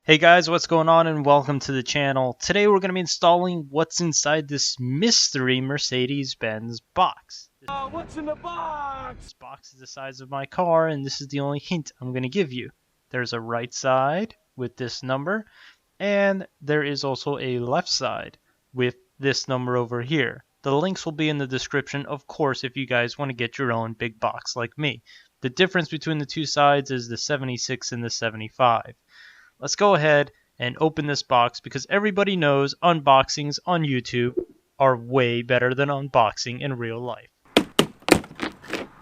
Hey guys, what's going on and welcome to the channel. Today we're going to be installing what's inside this mystery Mercedes-Benz box. What's in the box? This box is the size of my car and this is the only hint I'm going to give you. There's a right side with this number and there is also a left side with this number over here. The links will be in the description, of course, if you guys want to get your own big box like me. The difference between the two sides is the 76 and the 75. Let's go ahead and open this box because everybody knows unboxings on YouTube are way better than unboxing in real life.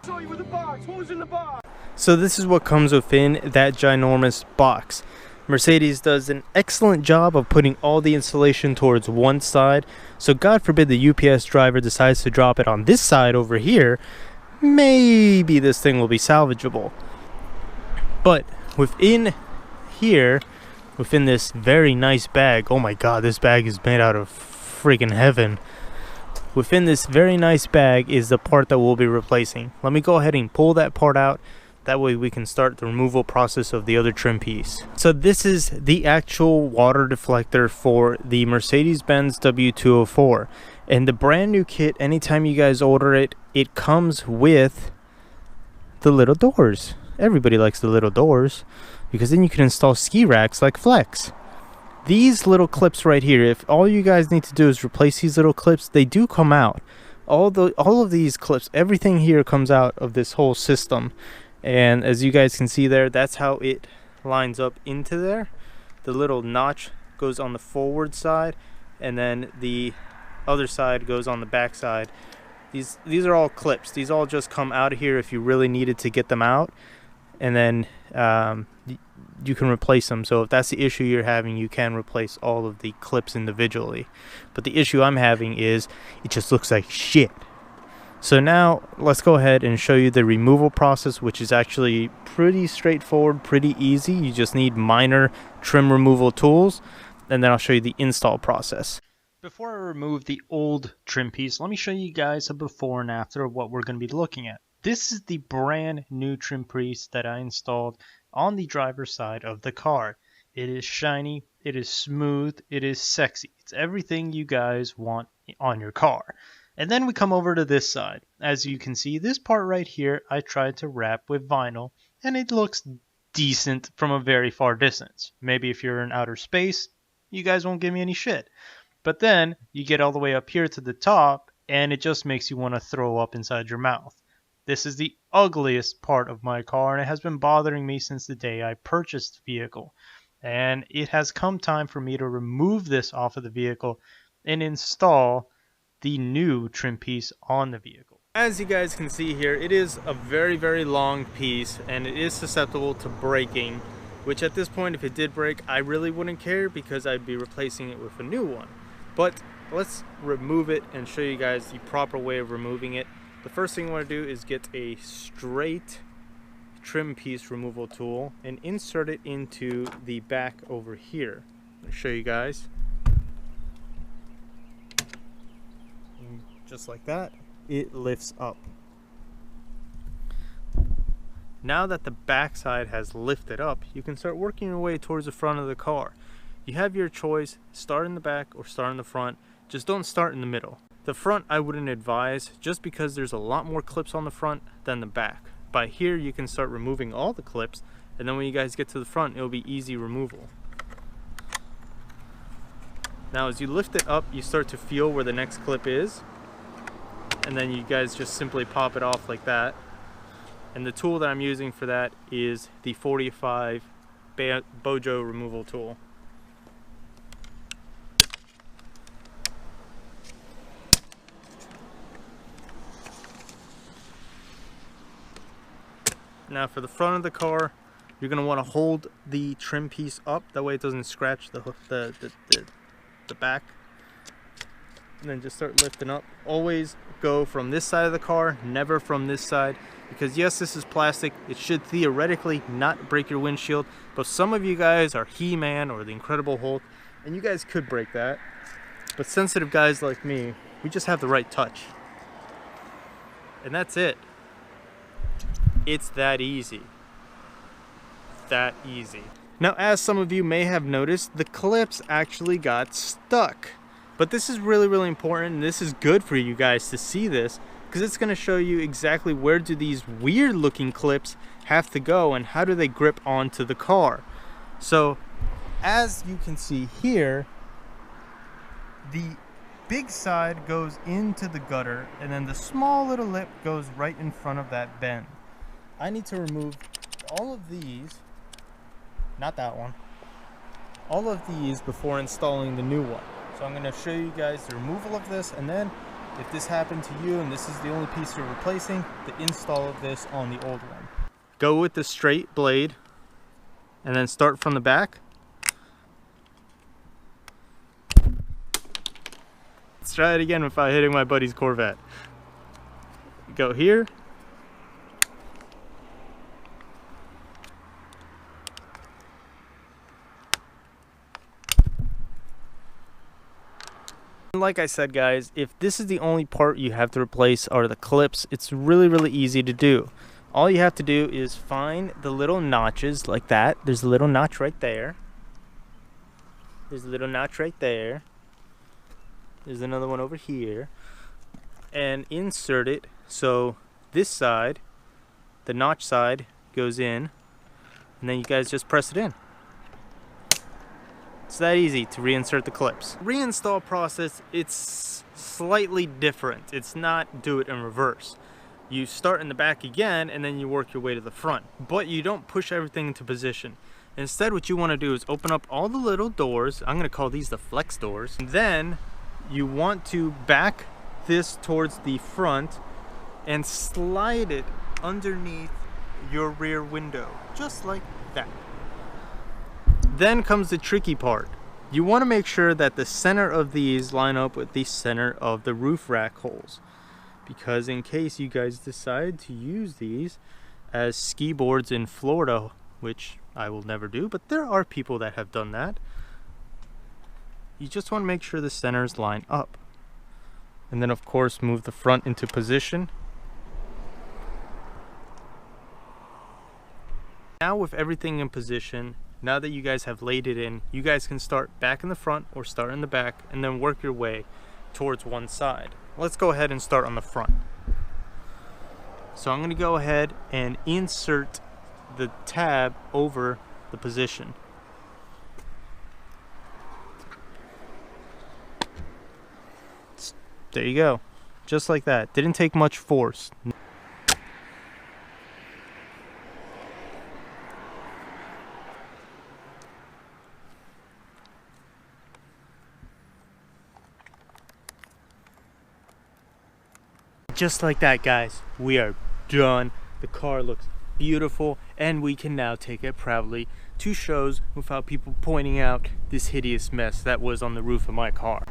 Show you with the box. What was in the box? So this is what comes within that ginormous box. Mercedes does an excellent job of putting all the insulation towards one side, so God forbid the UPS driver decides to drop it on this side over here, maybe this thing will be salvageable. But within here, within this very nice bag, oh my god, this bag is made out of freaking heaven. Within this very nice bag is the part that we'll be replacing. Let me go ahead and pull that part out. That way we can start the removal process of the other trim piece. So this is the actual water deflector for the Mercedes-Benz W204. And the brand new kit, anytime you guys order it, it comes with the little doors. Everybody likes the little doors because then you can install ski racks like Flex. These little clips right here, if all you guys need to do is replace these little clips, they do come out. All of these clips, everything here comes out of this whole system. And as you guys can see there, that's how it lines up into there. The little notch goes on the forward side, and then the other side goes on the back side. These are all clips. These all just come out of here if you really needed to get them out, and then you can replace them. So if that's the issue you're having, you can replace all of the clips individually. But the issue I'm having is it just looks like shit. So now let's go ahead and show you the removal process, which is actually pretty straightforward, pretty easy. You just need minor trim removal tools, and then I'll show you the install process. Before I remove the old trim piece, let me show you guys a before and after of what we're going to be looking at. This is the brand new trim piece that I installed on the driver's side of the car. It is shiny, it is smooth, it is sexy. It's everything you guys want on your car. And then we come over to this side. As you can see, this part right here, I tried to wrap with vinyl, and it looks decent from a very far distance. Maybe if you're in outer space, you guys won't give me any shit. But then you get all the way up here to the top, and it just makes you want to throw up inside your mouth. This is the ugliest part of my car, and it has been bothering me since the day I purchased the vehicle. And it has come time for me to remove this off of the vehicle and install the new trim piece on the vehicle. As you guys can see here, it is a very, very long piece, and it is susceptible to breaking, which at this point, if it did break, I really wouldn't care because I'd be replacing it with a new one. But let's remove it and show you guys the proper way of removing it. The first thing you want to do is get a straight trim piece removal tool and insert it into the back over here. I'll show you guys. And just like that, it lifts up. Now that the back side has lifted up, you can start working your way towards the front of the car. You have your choice, start in the back or start in the front. Just don't start in the middle. The front I wouldn't advise, just because there's a lot more clips on the front than the back. By here you can start removing all the clips, and then when you guys get to the front, it'll be easy removal. Now as you lift it up, you start to feel where the next clip is, and then you guys just simply pop it off like that. And the tool that I'm using for that is the 45 Bojo removal tool. Now for the front of the car, you're going to want to hold the trim piece up, that way it doesn't scratch the back. And then just start lifting up. Always go from this side of the car, never from this side, because yes, this is plastic. It should theoretically not break your windshield, but some of you guys are He-Man or the Incredible Hulk, and you guys could break that. But sensitive guys like me, we just have the right touch. And that's it. It's that easy. That easy. Now, as some of you may have noticed, the clips actually got stuck. But this is really important, and this is good for you guys to see this, because it's going to show you exactly where do these weird looking clips have to go and how do they grip onto the car. So as you can see here, the big side goes into the gutter, and then the small little lip goes right in front of that bend. I need to remove all of these, not that one, all of these before installing the new one. So I'm going to show you guys the removal of this, and then if this happened to you and this is the only piece you're replacing, the install of this on the old one. Go with the straight blade and then start from the back. Let's try it again without hitting my buddy's Corvette. Go here. Like I said, guys, if this is the only part you have to replace are the clips, it's really easy to do. All you have to do is find the little notches like that. There's a little notch right there. There's a little notch right there. There's another one over here. And insert it so this side, the notch side, goes in, and then you guys just press it in. It's that easy to reinsert the clips. Reinstall process, it's slightly different. It's not do it in reverse. You start in the back again and then you work your way to the front, but you don't push everything into position. Instead, what you want to do is open up all the little doors. I'm going to call these the flex doors. And then you want to back this towards the front and slide it underneath your rear window, just like that. Then comes the tricky part. You want to make sure that the center of these line up with the center of the roof rack holes, because in case you guys decide to use these as ski boards in Florida, which I will never do, but there are people that have done that, you just want to make sure the centers line up. And then of course move the front into position. Now with everything in position, now that you guys have laid it in, you guys can start back in the front or start in the back and then work your way towards one side. Let's go ahead and start on the front. So I'm going to go ahead and insert the tab over the position. There you go. Just like that. Didn't take much force. Just like that, guys, we are done. The car looks beautiful, and we can now take it proudly to shows without people pointing out this hideous mess that was on the roof of my car.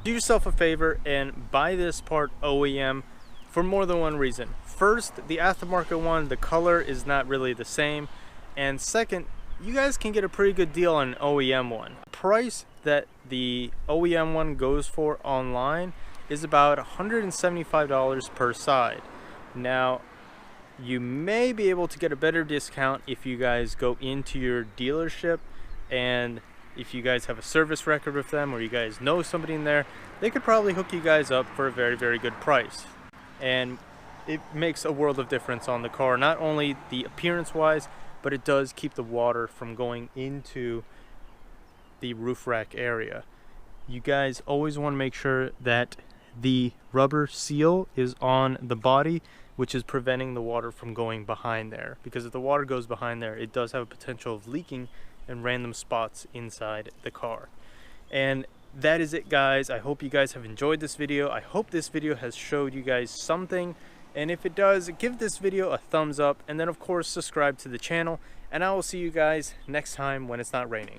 Do yourself a favor and buy this part OEM for more than one reason. First, the aftermarket one, the color is not really the same, and second, you guys can get a pretty good deal on an OEM one. The price that the OEM one goes for online is about $175 per side. Now, you may be able to get a better discount if you guys go into your dealership, and if you guys have a service record with them or you guys know somebody in there, they could probably hook you guys up for a very good price. And it makes a world of difference on the car, not only the appearance wise, but it does keep the water from going into the roof rack area. You guys always want to make sure that the rubber seal is on the body, which is preventing the water from going behind there, because if the water goes behind there, it does have a potential of leaking in random spots inside the car. And that is it, guys. I hope you guys have enjoyed this video. I hope this video has showed you guys something, and if it does, give this video a thumbs up, and then of course subscribe to the channel, and I will see you guys next time when it's not raining.